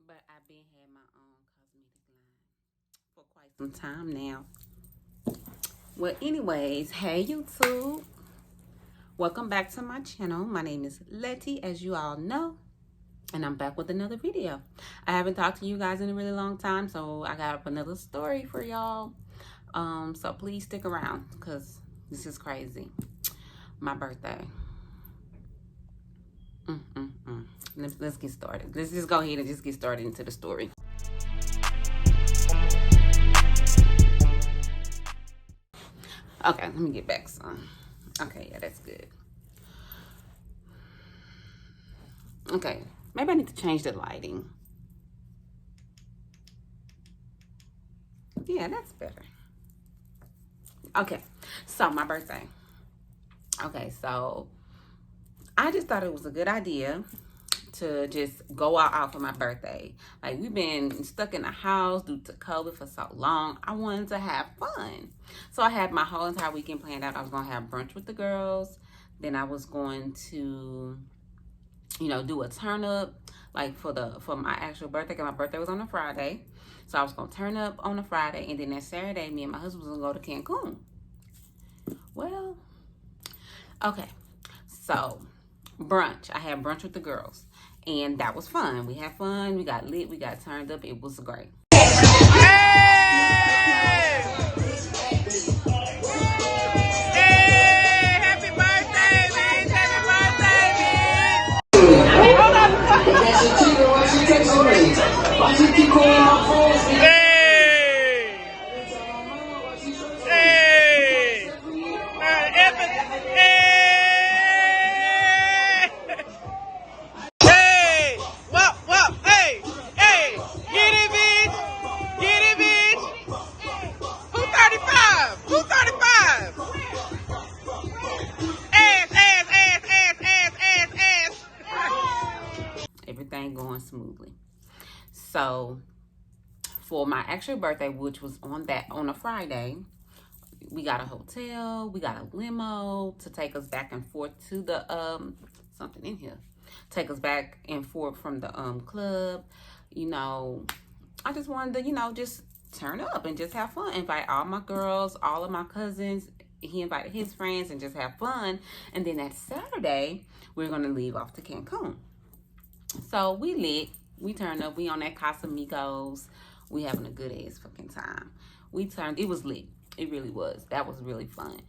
But I've been had my own cosmetic line for quite some time now. Well, anyways, hey YouTube. Welcome back to my channel. My name is Letty, as you all know, and I'm back with another video. I haven't talked to you guys in a really long time, so I got up another story for y'all. So please stick around because this is crazy. My birthday. Let's get started. Let's just go ahead and just get started into the story. Okay, let me get back some. Okay, yeah, that's good. Okay, maybe I need to change the lighting. Yeah, that's better. Okay, so my birthday. Okay, so I just thought it was a good idea to just go out for my birthday. Like, we've been stuck in the house due to COVID for so long. I wanted to have fun. So I had my whole entire weekend planned out. I was going to have brunch with the girls. Then I was going to, do a turn up like for my actual birthday, because my birthday was on a Friday. So I was going to turn up on a Friday, and then that Saturday, me and my husband was going to go to Cancun. Well, okay. So brunch. I had brunch with the girls, and that was fun. We had fun. We got lit. We got turned up. It was great. Everything going smoothly. So for my actual birthday, which was on a Friday, we got a hotel, we got a limo to take us back and forth to the something in here. Take us back and forth from the club. I just wanted to, just turn up and just have fun. Invite all my girls, all of my cousins. He invited his friends and just have fun. And then that Saturday, we're gonna leave off to Cancun. So we lit, we turned up, we on that Casamigos, we having a good ass fucking time. It was lit, it really was. That was really fun.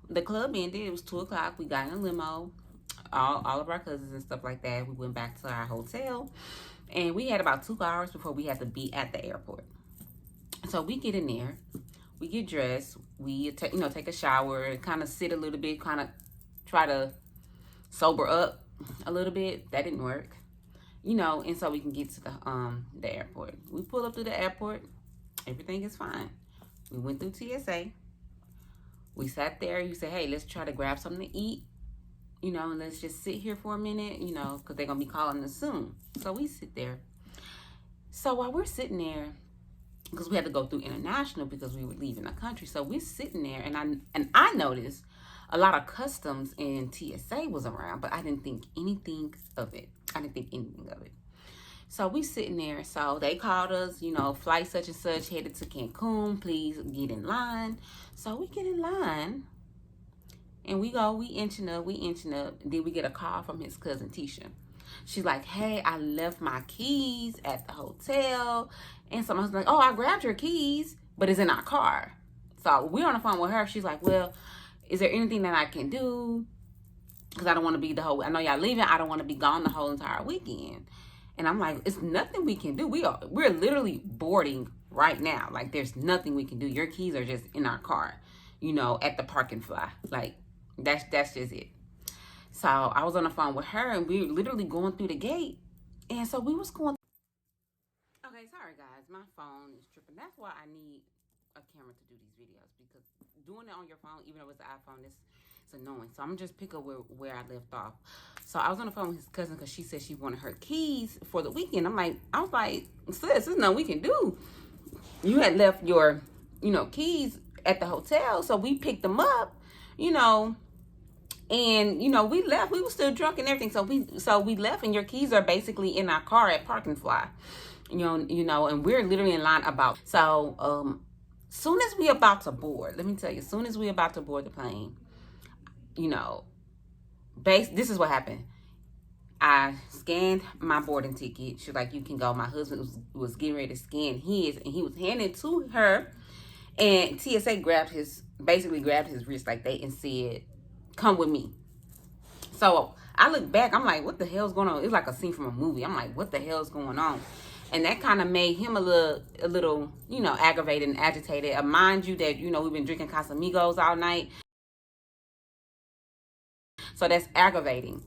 The club ended. It was 2 o'clock. We got in a limo, all of our cousins and stuff like that. We went back to our hotel, and we had about 2 hours before we had to be at the airport. So we get in there, we get dressed, we take a shower, kind of sit a little bit, kind of try to sober up a little bit. That didn't work, and so we can get to the airport. We pull up to the airport. Everything is fine. We went through TSA. We sat there. You say, hey, let's try to grab something to eat, and let's just sit here for a minute, because they're going to be calling us soon. So we sit there. So while we're sitting there, because we had to go through international because we were leaving the country. So we're sitting there, and I noticed a lot of customs and TSA was around, but I didn't think anything of it. So we sitting there. So they called us, you know, flight such and such headed to Cancun. Please get in line. So we get in line. And we go, we inching up. Then we get a call from his cousin Tisha. She's like, hey, I left my keys at the hotel. And someone's like, oh, I grabbed your keys, but it's in our car. So we're on the phone with her. She's like, well, is there anything that I can do? Because I don't want to be I know y'all leaving. I don't want to be gone the whole entire weekend. And I'm like, it's nothing we can do. We're literally boarding right now. Like, there's nothing we can do. Your keys are just in our car, you know, at the park and fly. Like, that's just it. So I was on the phone with her, and we were literally going through the gate. And so we was going. Okay, sorry guys, my phone is tripping. That's why I need a camera to do these videos, because doing it on your phone, even though it's an iPhone, it's annoying. So I'm gonna just pick up where I left off. So I was on the phone with his cousin because she said she wanted her keys for the weekend. I was like, sis, there's nothing we can do. You had left your, you know, keys at the hotel, so we picked them up, you know. And, you know, we left. We were still drunk and everything. So we left, and your keys are basically in our car at Park and Fly. You know, and we're literally in line about. So, soon as we about to board, let me tell you, as soon as we about to board the plane, you know, this is what happened. I scanned my boarding ticket. She was like, you can go. My husband was getting ready to scan his, and he was handing it to her. And TSA basically grabbed his wrist like that and said, come with me. So I look back, I'm like, what the hell's going on? It's like a scene from a movie. I'm like, what the hell's going on? And that kind of made him a little, you know, aggravated and agitated. Mind you that, you know, we've been drinking Casamigos all night. So that's aggravating.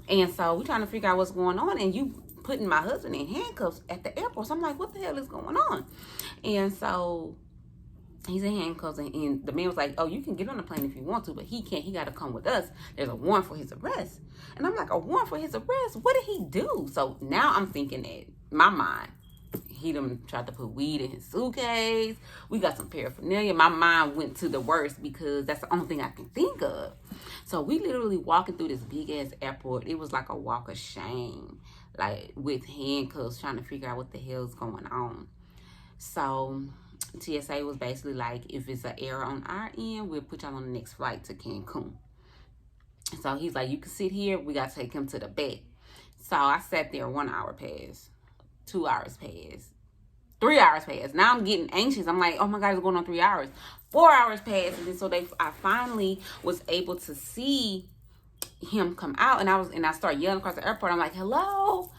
And so we're trying to figure out what's going on. And you putting my husband in handcuffs at the airport. So I'm like, what the hell is going on? And so he's in handcuffs, and the man was like, oh, you can get on the plane if you want to, but he can't. He got to come with us. There's a warrant for his arrest. And I'm like, a warrant for his arrest? What did he do? So now I'm thinking that my mind, he done tried to put weed in his suitcase. We got some paraphernalia. My mind went to the worst because that's the only thing I can think of. So we literally walking through this big ass airport. It was like a walk of shame, like with handcuffs, trying to figure out what the hell's going on. So TSA was basically like, if it's an error on our end, we'll put y'all on the next flight to Cancun. So he's like, you can sit here. We got to take him to the back. So I sat there. 1 hour passed. 2 hours passed. 3 hours passed. Now I'm getting anxious. I'm like, oh my God, it's going on 3 hours. 4 hours passed. And then so I finally was able to see him come out. And I started yelling across the airport. I'm like, hello,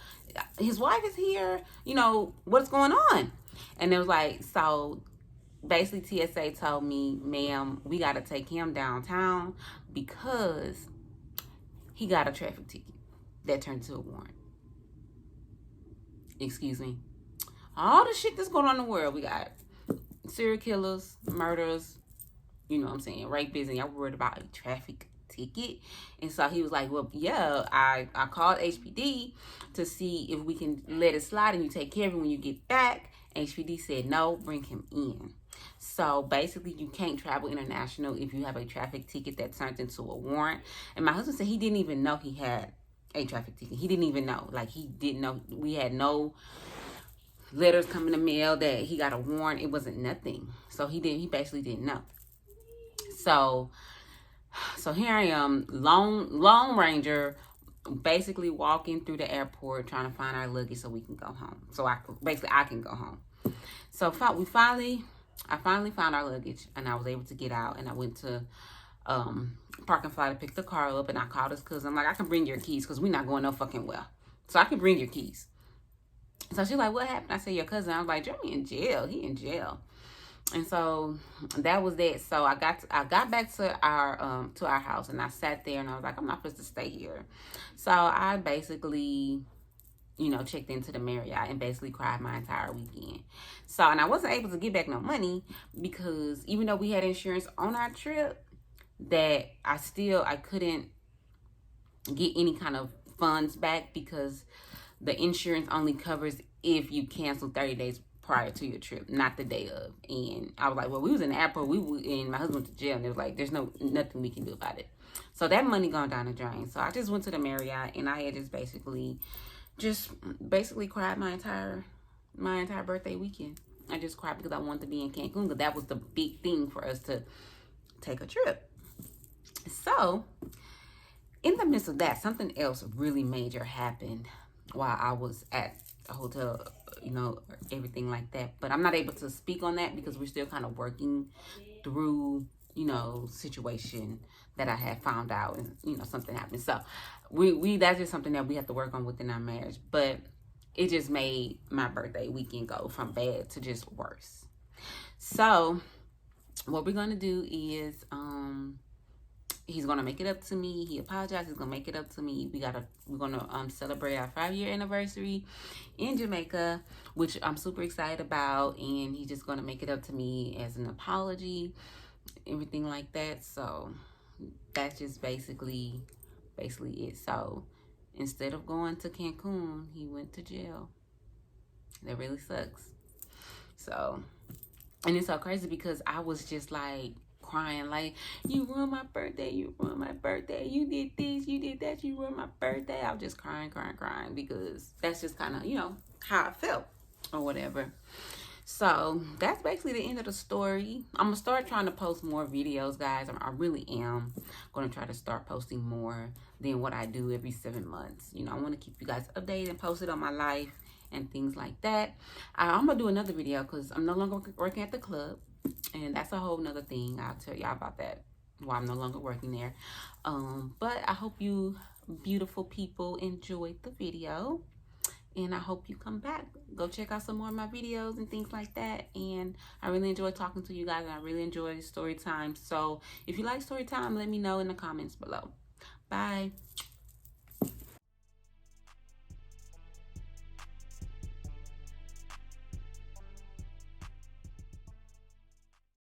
his wife is here. You know, what's going on? And it was like, so basically TSA told me, ma'am, we got to take him downtown because he got a traffic ticket that turned into a warrant. Excuse me. All the shit that's going on in the world. We got serial killers, murders, you know what I'm saying, rapists, and y'all worried about a traffic ticket. And so he was like, well, yeah, I called HPD to see if we can let it slide and you take care of it when you get back. HPD said, no, bring him in. So basically, you can't travel international if you have a traffic ticket that turns into a warrant. And my husband said he didn't even know he had a traffic ticket. He didn't even know. Like, he didn't know. We had no letters come in the mail that he got a warrant. It wasn't nothing. So he basically didn't know. So here I am, Lone Ranger, basically walking through the airport trying to find our luggage so we can go home. So I can go home. So I finally found our luggage, and I was able to get out, and I went to Park and Fly to pick the car up, and I called his cousin. I'm like, I can bring your keys because we're not going no fucking well. So I can bring your keys. So she's like, what happened? I said, your cousin. I was like, Jeremy in jail. He in jail. And so that was that. So I got back to our house, and I sat there, and I was like, I'm not supposed to stay here. So I basically, you know, checked into the Marriott and basically cried my entire weekend. So, and I wasn't able to get back no money because even though we had insurance on our trip, that I couldn't get any kind of funds back because the insurance only covers if you cancel 30 days prior to your trip, not the day of. And I was like, well, we was in the airport, and my husband went to jail, and it was like, there's nothing we can do about it. So that money gone down the drain. So I just went to the Marriott, and I had just basically just basically cried my entire birthday weekend. I just cried because I wanted to be in Cancun, because that was the big thing for us to take a trip. So in the midst of that, something else really major happened while I was at the hotel, everything like that. But I'm not able to speak on that because we're still kind of working through, situation that I had found out, and something happened. So we that's just something that we have to work on within our marriage. But it just made my birthday weekend go from bad to just worse. So what we're gonna do is he's gonna make it up to me. He apologized. He's gonna make it up to me. We're gonna celebrate our 5-year anniversary in Jamaica, which I'm super excited about. And he's just gonna make it up to me as an apology, everything like that. So that's just basically it. So instead of going to Cancun, he went to jail. That really sucks. So, and it's so crazy because I was just like crying, like, you ruined my birthday, you ruined my birthday, you did this, you did that, you ruined my birthday. I was just crying because that's just kind of, how I felt or whatever. So that's basically the end of the story. I'm gonna start trying to post more videos, guys. I really am gonna try to start posting more than what I do every 7 months. I want to keep you guys updated and posted on my life and things like that. I'm gonna do another video because I'm no longer working at the club, and that's a whole nother thing. I'll tell y'all about that, why I'm no longer working there. But I hope you beautiful people enjoyed the video, and I hope you come back. Go check out some more of my videos and things like that. And I really enjoy talking to you guys, and I really enjoy story time. So if you like story time, let me know in the comments below. Bye.